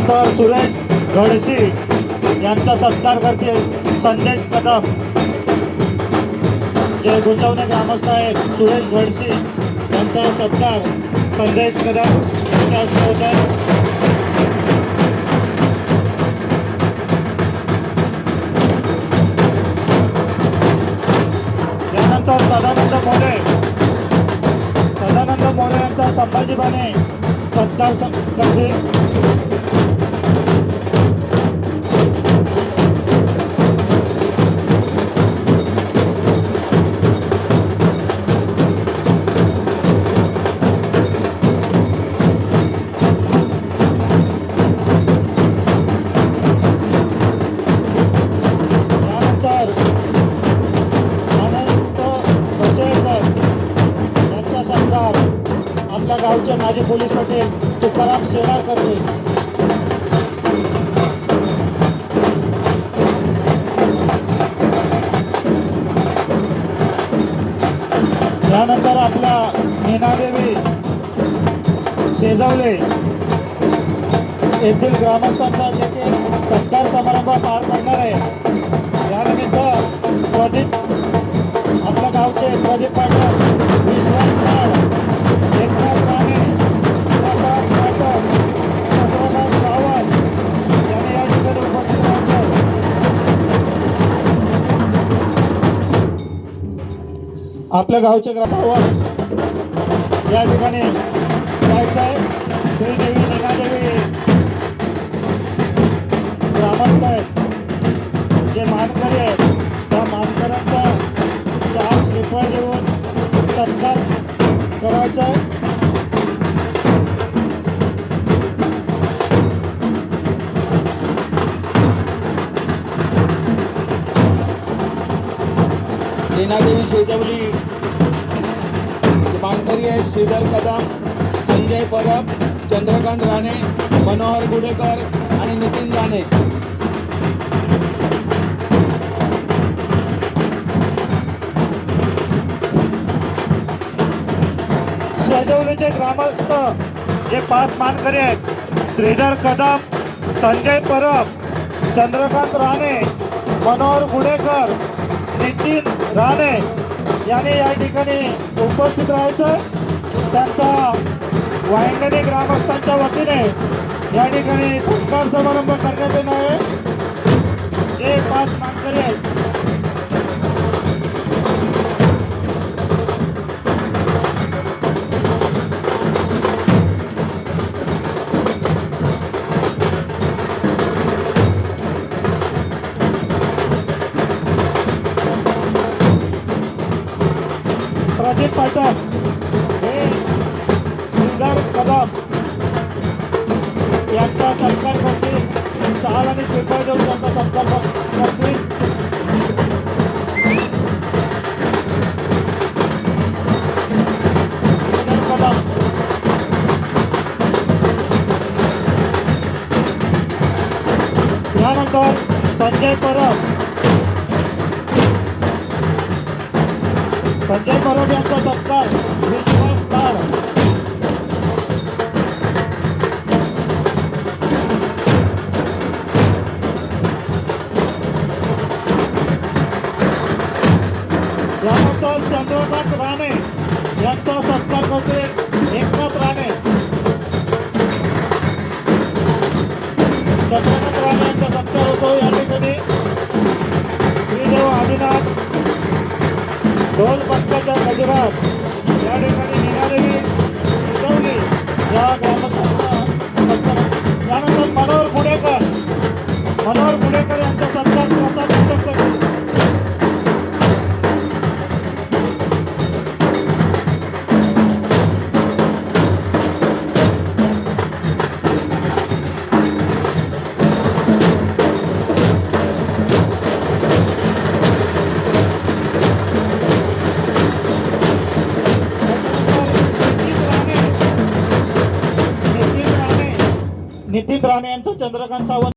त्यानंतर सुरेश घडशी यांचा सत्कार करतील संदेश कदम, जे गुंतवणे ग्रामस्थ आहेत. सुरेश घडशी यांचा सत्कार संदेश कदम यांच्या हस्ते होत आहे. त्यानंतर सदानंद मोरे यांचा संभाजी बाने सत्कार करतील. आपल्या गावचे माजी पोलीस पाटील तुकाराम शेलार करतील. त्यानंतर आपल्या मीनादेवी शेजवले येथील ग्रामस्थांचा देखील सत्कार समारंभ पार पडणार आहे. यानिमित्त प्रदीप, आपल्या गावचे प्रदीप पाटील, विश्वास लाड, एकनाथ राणे, प्रताप पाटक, चंद्रकांत सावंत यांनी या ठिकाणी उपस्थित राहायचं. आपल्या गावचे सावंत या ठिकाणी जायचं आहे. श्रीदेवी मीनादेवी ग्रामस्थ आहेत, जे मानकरी आहेत, त्या मानकऱ्यांचा चहा श्रीफळ देऊन सत्कार करायचा आहे. मीनादेवी शेजवली मानकरी आहे. श्रीधर कदम, संजय परब, चंद्रकांत राणे, मनोहर गुडेकर आणि नितीन राणे. शेजवलीचे ग्रामस्थ जे 5 मानकरी आहेत, श्रीधर कदम, संजय परब, चंद्रकांत राणे, मनोहर गुडेकर, नितीन राणे यांनी या ठिकाणी उपस्थित राहायचं. त्यांचा वायंगणी ग्रामस्थांच्या वतीने या ठिकाणी सत्कार समारंभ करण्यात येणार आहे. जे 5 मानकरी आहेत. प्रदीप पाटक, हे श्रीधर कदम यांचा सत्कार करतील. शाल आणि श्रीफळ देऊन त्यांचा सत्कार करतील. श्रीधर कदम, त्यानंतर संजय परब यांचा सत्कार विश्वास लाड. त्यानंतर चंद्रकांत राणे यांचा सत्कार करते एकनाथ राणे. चंद्रकांत राणे यांचा सत्कार होतो या ठिकाणी. श्रीदेव आदिनाथ ढोल पंथाच्या गजरात या ठिकाणी मीनादेवी शेजवली या ग्रामस्थांचा सत्कार. त्यानंतर मनोहर गुडेकर यांचा सत्कार प्रताप पाटक करतील. नितीन राणे यांचं चंद्रकांत सावंत